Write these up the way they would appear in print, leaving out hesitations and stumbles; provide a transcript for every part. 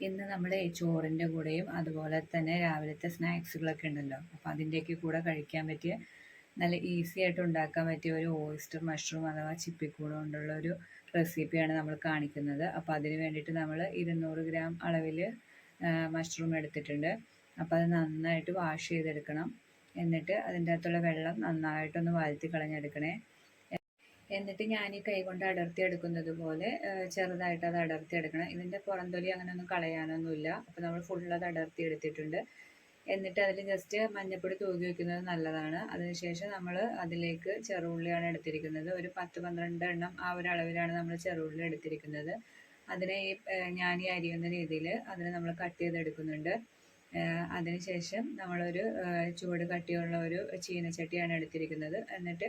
ഇന്ന് നമ്മൾ ചോറിൻ്റെ കൂടെയും അതുപോലെ തന്നെ രാവിലത്തെ സ്നാക്സുകളൊക്കെ ഉണ്ടല്ലോ, അപ്പോൾ അതിൻ്റെയൊക്കെ കൂടെ കഴിക്കാൻ പറ്റിയ നല്ല ഈസി ആയിട്ട് ഉണ്ടാക്കാൻ പറ്റിയ ഒരു ഓയിസ്റ്റർ മഷ്റൂം അഥവാ ചിപ്പിക്കൂട് കൊണ്ടുള്ള ഒരു റെസിപ്പിയാണ് നമ്മൾ കാണിക്കുന്നത്. അപ്പോൾ അതിന് വേണ്ടിയിട്ട് നമ്മൾ 200 ഗ്രാം അളവിൽ മഷ്റൂം എടുത്തിട്ടുണ്ട്. അപ്പോൾ അത് നന്നായിട്ട് വാഷ് ചെയ്തെടുക്കണം. എന്നിട്ട് അതിൻ്റെ അകത്തുള്ള വെള്ളം നന്നായിട്ടൊന്ന് വാഴ്ത്തി കളഞ്ഞെടുക്കണേ. എന്നിട്ട് ഞാൻ ഈ കൈ കൊണ്ട് അടർത്തിയെടുക്കുന്നത് പോലെ ചെറുതായിട്ട് അത് അടർത്തിയെടുക്കണം. ഇതിൻ്റെ പുറംതൊലി അങ്ങനെയൊന്നും കളയാനൊന്നുമില്ല. അപ്പോൾ നമ്മൾ ഫുൾ അത് അടർത്തിയെടുത്തിട്ടുണ്ട്. എന്നിട്ട് അതിൽ ജസ്റ്റ് മഞ്ഞൾപ്പൊടി തൂകി വയ്ക്കുന്നത് നല്ലതാണ്. അതിനുശേഷം നമ്മൾ അതിലേക്ക് ചെറുള്ളിയാണ് എടുത്തിരിക്കുന്നത്. ഒരു 10-12 എണ്ണം ആ ഒരു അളവിലാണ് നമ്മൾ ചെറുള്ളി എടുത്തിരിക്കുന്നത്. അതിനെ ഞാൻ ഈ അരിയുന്ന രീതിയിൽ അതിനെ നമ്മൾ കട്ട് ചെയ്തെടുക്കുന്നുണ്ട്. അതിനുശേഷം നമ്മളൊരു ചൂട് കട്ടിയുള്ള ഒരു ചീനച്ചട്ടിയാണ് എടുത്തിരിക്കുന്നത്. എന്നിട്ട്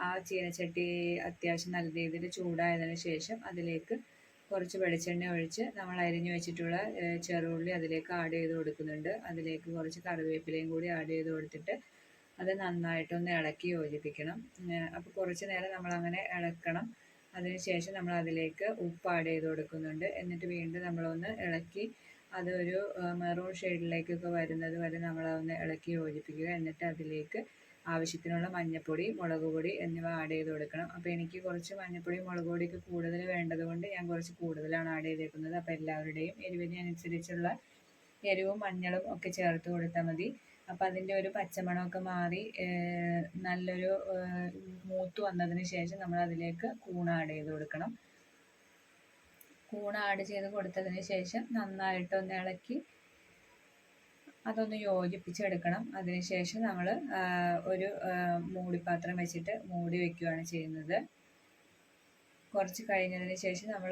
ആ ചീനച്ചട്ടി അത്യാവശ്യം നല്ല രീതിയിൽ ചൂടായതിനു ശേഷം അതിലേക്ക് കുറച്ച് വെളിച്ചെണ്ണ ഒഴിച്ച് നമ്മൾ അരിഞ്ഞു വെച്ചിട്ടുള്ള ചെറുള്ളി അതിലേക്ക് ആഡ് ചെയ്ത് കൊടുക്കുന്നുണ്ട്. അതിലേക്ക് കുറച്ച് കറിവേപ്പിലയും കൂടി ആഡ് ചെയ്ത് കൊടുത്തിട്ട് അത് നന്നായിട്ടൊന്ന് ഇളക്കി യോജിപ്പിക്കണം. അപ്പോൾ കുറച്ച് നേരം നമ്മളങ്ങനെ ഇളക്കണം. അതിനുശേഷം നമ്മൾ അതിലേക്ക് ഉപ്പ് ആഡ് ചെയ്ത് കൊടുക്കുന്നുണ്ട്. എന്നിട്ട് വീണ്ടും നമ്മളൊന്ന് ഇളക്കി അതൊരു മെറൂൺ ഷെയ്ഡിലേക്കൊക്കെ വരുന്നത് വരെ നമ്മളതൊന്ന് ഇളക്കി യോജിപ്പിക്കുക. എന്നിട്ട് അതിലേക്ക് ആവശ്യത്തിനുള്ള മഞ്ഞൾപ്പൊടി, മുളക് പൊടി എന്നിവ ആഡ് ചെയ്ത് കൊടുക്കണം. അപ്പോൾ എനിക്ക് കുറച്ച് മഞ്ഞൾപ്പൊടി മുളക് പൊടിയൊക്കെ കൂടുതൽ വേണ്ടതുകൊണ്ട് ഞാൻ കുറച്ച് കൂടുതലാണ് ആഡ് ചെയ്തേക്കുന്നത്. അപ്പോൾ എല്ലാവരുടെയും എരിവിനനുസരിച്ചുള്ള എരിവും മഞ്ഞളും ഒക്കെ ചേർത്ത് കൊടുത്താൽ മതി. അപ്പോൾ അതിൻ്റെ ഒരു പച്ചമണമൊക്കെ മാറി നല്ലൊരു മൂത്ത് വന്നതിന് ശേഷം നമ്മൾ അതിലേക്ക് കൂൺ ആഡ് ചെയ്ത് കൊടുക്കണം. കൂൺ ആഡ് ചെയ്ത് കൊടുത്തതിന് ശേഷം നന്നായിട്ടൊന്ന് ഇളക്കി അതൊന്ന് യോജിപ്പിച്ചെടുക്കണം. അതിനുശേഷം നമ്മൾ ഒരു മൂടിപ്പാത്രം വെച്ചിട്ട് മൂടി വയ്ക്കുകയാണ് ചെയ്യുന്നത്. കുറച്ച് കഴിഞ്ഞതിന് ശേഷം നമ്മൾ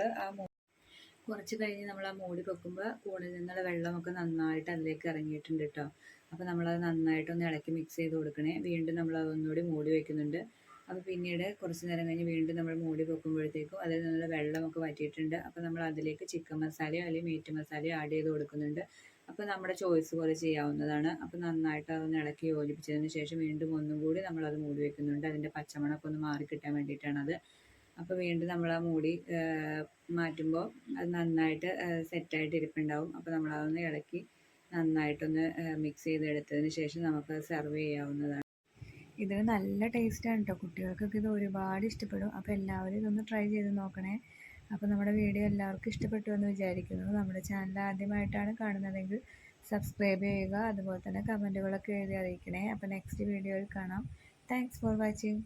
കുറച്ച് കഴിഞ്ഞ് നമ്മൾ ആ മൂടി വെക്കുമ്പോൾ കൂണിൽ നിന്നുള്ള വെള്ളമൊക്കെ നന്നായിട്ട് അതിലേക്ക് ഇറങ്ങിയിട്ടുണ്ട് കേട്ടോ. അപ്പോൾ നമ്മളത് നന്നായിട്ടൊന്ന് ഇളക്കി മിക്സ് ചെയ്ത് കൊടുക്കണേ. വീണ്ടും നമ്മൾ അതൊന്നുകൂടി മൂടി വയ്ക്കുന്നുണ്ട്. അപ്പോൾ പിന്നീട് കുറച്ച് നേരം കഴിഞ്ഞ് വീണ്ടും നമ്മൾ മൂടി വെക്കുമ്പോഴത്തേക്കും അതിൽ നിന്നുള്ള വെള്ളമൊക്കെ വറ്റിയിട്ടുണ്ട്. അപ്പോൾ നമ്മൾ അതിലേക്ക് ചിക്കൻ മസാലയോ അല്ലെങ്കിൽ മീറ്റ് മസാലയോ ആഡ് ചെയ്ത് കൊടുക്കുന്നുണ്ട്. അപ്പോൾ നമ്മുടെ ചോയ്സ് പോലെ ചെയ്യാവുന്നതാണ്. അപ്പോൾ നന്നായിട്ട് അതൊന്ന് ഇളക്കി യോജിപ്പിച്ചതിന് ശേഷം വീണ്ടും ഒന്നും കൂടി നമ്മളത് മൂടി വയ്ക്കുന്നുണ്ട്. അതിൻ്റെ പച്ചമണമൊക്കെ ഒന്ന് മാറിക്കിട്ടാൻ വേണ്ടിയിട്ടാണത്. അപ്പോൾ വീണ്ടും നമ്മൾ ആ മൂടി മാറ്റുമ്പോൾ അത് നന്നായിട്ട് സെറ്റായിട്ട് ഇരിപ്പുണ്ടാവും. അപ്പോൾ നമ്മളതൊന്ന് ഇളക്കി നന്നായിട്ടൊന്ന് മിക്സ് ചെയ്തെടുത്തതിന് ശേഷം നമുക്ക് സെർവ് ചെയ്യാവുന്നതാണ്. ഇതിന് നല്ല ടേസ്റ്റാണ് കേട്ടോ. കുട്ടികൾക്കൊക്കെ ഇത് ഒരുപാട് ഇഷ്ടപ്പെടും. അപ്പോൾ എല്ലാവരും ഇതൊന്ന് ട്രൈ ചെയ്ത് നോക്കണേ. അപ്പോൾ നമ്മുടെ വീഡിയോ എല്ലാവർക്കും ഇഷ്ടപ്പെട്ടു എന്ന് വിചാരിക്കുന്നു. നമ്മുടെ ചാനൽ ആദ്യമായിട്ടാണ് കാണുന്നതെങ്കിൽ സബ്സ്ക്രൈബ് ചെയ്യുക. അതുപോലെ തന്നെ കമൻറ്റുകളൊക്കെ എഴുതി അറിയിക്കണേ. അപ്പോൾ നെക്സ്റ്റ് വീഡിയോയിൽ കാണാം. Thanks for watching.